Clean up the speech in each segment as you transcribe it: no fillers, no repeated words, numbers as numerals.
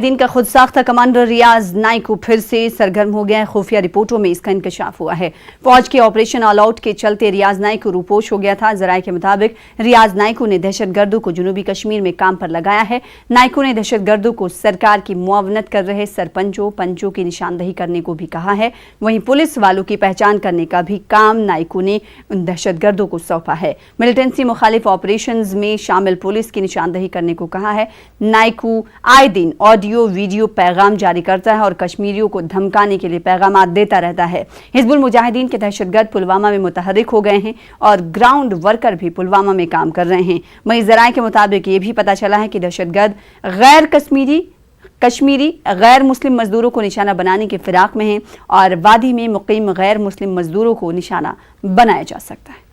दिन का खुद साख्ता कमांडर रियाज नाइकू फिर से सरगर्म हो गया है। खुफिया रिपोर्टों में इसका इंकशाफ हुआ है। फौज के ऑपरेशन ऑल आउट के चलते रियाज नाइकू रूपोश हो गया था। जराये के मुताबिक रियाज नाइकू ने दहशतगर्दों को जनूबी कश्मीर में काम पर लगाया है। नाइकू ने दहशतगर्दों को सरकार की मुआवनत कर रहे सरपंचों पंचों की निशानदेही करने को भी कहा है। वहीं पुलिस वालों की पहचान करने का भी काम नाइकू ने उन दहशतगर्दों को सौंपा है। मिलिटेंसी मुखालिफ ऑपरेशन में शामिल पुलिस की निशानदेही करने को कहा है। नाइकू आए दिन ऑडियो वीडियो पैगाम जारी करता है और कश्मीरियों को धमकाने के लिए पैगाम देता रहता है। हिजबुल मुजाहिदीन के दहशतगर्द पुलवामा में मुतहर्रिक हो गए हैं और ग्राउंड वर्कर भी पुलवामा में काम कर रहे हैं। वहीं जराये के मुताबिक ये भी पता चला है कि दहशतगर्द गैर कश्मीरी गैर मुस्लिम मजदूरों को निशाना बनाने की फिराक में हैं और वादी में मुकीम गैर मुस्लिम मजदूरों को निशाना बनाया जा सकता है।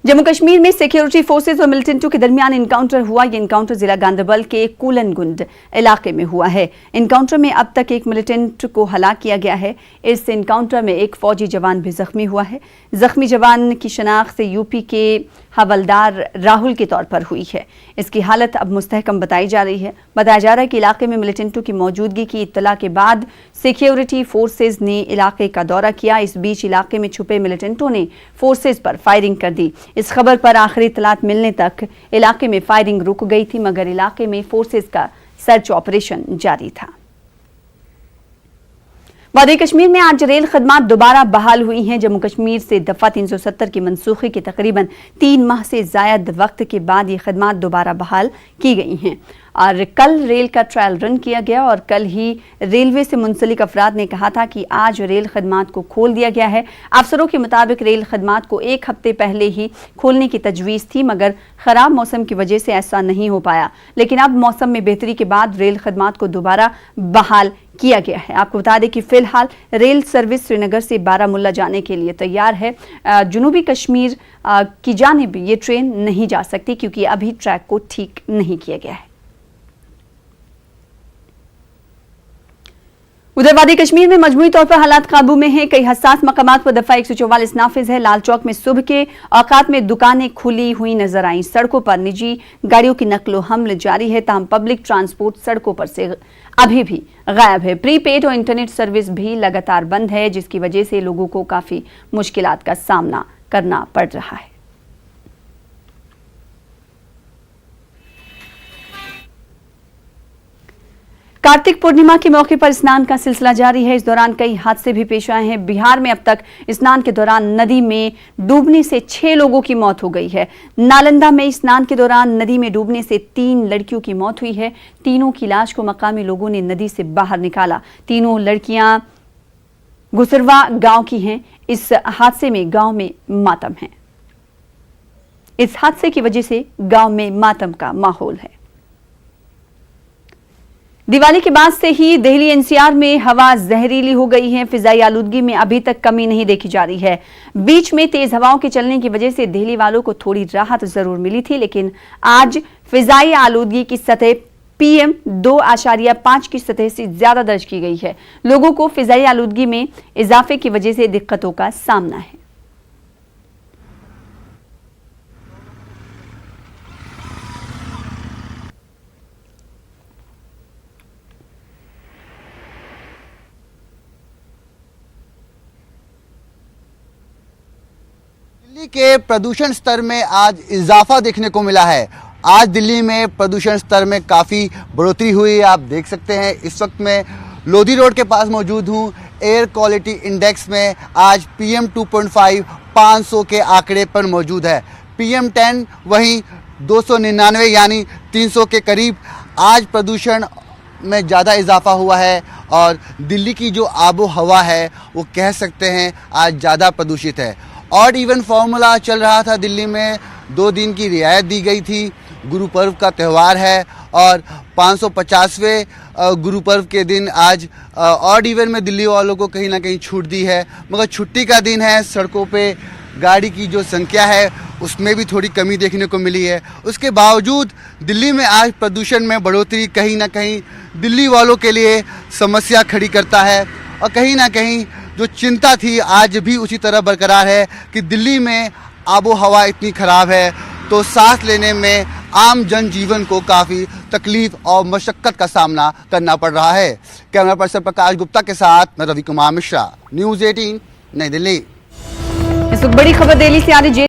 जम्मू कश्मीर में सिक्योरिटी फोर्सेस और मिलिटेंटों के दरमियान इनकाउंटर हुआ। ये इनकाउंटर जिला गांदरबल के कूलनगुंड इलाके में हुआ है। इनकाउंटर में अब तक एक मिलिटेंट को हलाक किया गया है। इस इनकाउंटर में एक फौजी जवान भी जख्मी हुआ है। जख्मी जवान की शनाख्त यूपी के हवलदार राहुल के तौर पर हुई है। इसकी हालत अब मुस्तहकम बताई जा रही है। बताया जा रहा है कि इलाके में मिलिटेंटों की मौजूदगी की इत्तला के बाद सिक्योरिटी फोर्सेज ने इलाके का दौरा किया। इस बीच इलाके में छुपे मिलिटेंटों ने फोर्सेज पर फायरिंग कर दी। इस खबर पर आखिरी इत्तलात मिलने तक इलाके में फायरिंग रुक गई थी, मगर इलाके में फोर्सेज का सर्च ऑपरेशन जारी था। वादी कश्मीर में आज रेल खदमात दोबारा बहाल हुई हैं। जम्मू कश्मीर से दफा 370 की मनसूखी के तकरीबन 3 माह से जायद वक्त के बाद ये खदमात दोबारा बहाल की गई हैं और कल रेल का ट्रायल रन किया गया और कल ही रेलवे से मुंसलिक अफराद ने कहा था कि आज रेल खदमात को खोल दिया गया है। अफसरों के मुताबिक रेल खदमात को 1 हफ्ते पहले ही खोलने की तजवीज़ थी, मगर खराब मौसम की वजह से ऐसा नहीं हो पाया। लेकिन अब मौसम में बेहतरी के बाद रेल खदमात को दोबारा बहाल किया गया है। आपको बता दें कि फिलहाल रेल सर्विस श्रीनगर से बारामुल्ला जाने के लिए तैयार है। जनूबी कश्मीर की जानिब ये ट्रेन नहीं जा सकती क्योंकि अभी ट्रैक को ठीक नहीं किया गया है। उधर वादी कश्मीर में मजमूई तौर पर हालात काबू में हैं। कई हसास मकामात पर दफा 144 नाफिज है। लाल चौक में सुबह के औकात में दुकानें खुली हुई नजर आईं। सड़कों पर निजी गाड़ियों की नकलो हमल जारी है, ताहम पब्लिक ट्रांसपोर्ट सड़कों पर से अभी भी गायब है। प्रीपेड और इंटरनेट सर्विस भी लगातार बंद है, जिसकी वजह से लोगों को काफी मुश्किलात का सामना करना पड़ रहा है। कार्तिक पूर्णिमा के मौके पर स्नान का सिलसिला जारी है। इस दौरान कई हादसे भी पेश आए हैं। बिहार में अब तक स्नान के दौरान नदी में डूबने से 6 लोगों की मौत हो गई है। नालंदा में स्नान के दौरान नदी में डूबने से 3 लड़कियों की मौत हुई है। तीनों की लाश को मकामी लोगों ने नदी से बाहर निकाला। तीनों लड़कियां गुसरवा गांव की हैं। इस हादसे में गांव में मातम है। इस हादसे की वजह से गांव में मातम का माहौल है। दिवाली के बाद से ही दिल्ली एनसीआर में हवा जहरीली हो गई है। फिजाई आलूदगी में अभी तक कमी नहीं देखी जा रही है। बीच में तेज हवाओं के चलने की वजह से दिल्ली वालों को थोड़ी राहत जरूर मिली थी, लेकिन आज फिजाई आलूदगी की सतह PM 2.5 की सतह से ज्यादा दर्ज की गई है। लोगों को फिजाई आलूदगी में इजाफे की वजह से दिक्कतों का सामना है। दिल्ली के प्रदूषण स्तर में आज इजाफा देखने को मिला है। आज दिल्ली में प्रदूषण स्तर में काफ़ी बढ़ोतरी हुई है। आप देख सकते हैं इस वक्त मैं लोधी रोड के पास मौजूद हूं। एयर क्वालिटी इंडेक्स में आज PM 2.5 500 के आंकड़े पर मौजूद है। PM 10 वहीं 299 यानी 300 के करीब आज प्रदूषण में ज़्यादा इजाफा हुआ है और दिल्ली की जो आबो हवा है वो कह सकते हैं आज ज़्यादा प्रदूषित है। ऑड इवन फॉर्मूला चल रहा था दिल्ली में, 2 दिन की रियायत दी गई थी। गुरु पर्व का त्यौहार है और 550वें गुरु पर्व के दिन आज ऑड इवन में दिल्ली वालों को कहीं ना कहीं छूट दी है, मगर छुट्टी का दिन है। सड़कों पे गाड़ी की जो संख्या है उसमें भी थोड़ी कमी देखने को मिली है। उसके बावजूद दिल्ली में आज प्रदूषण में बढ़ोतरी कहीं ना कहीं दिल्ली वालों के लिए समस्या खड़ी करता है और कहीं ना कहीं जो चिंता थी आज भी उसी तरह बरकरार है कि दिल्ली में आबो हवा इतनी ख़राब है तो सांस लेने में आम जनजीवन को काफी तकलीफ और मशक्कत का सामना करना पड़ रहा है। कैमरा पर्सन प्रकाश गुप्ता के साथ मैं रवि कुमार मिश्रा, न्यूज़ 18 नई दिल्ली। इस वक्त बड़ी खबर दिल्ली से आ रही है।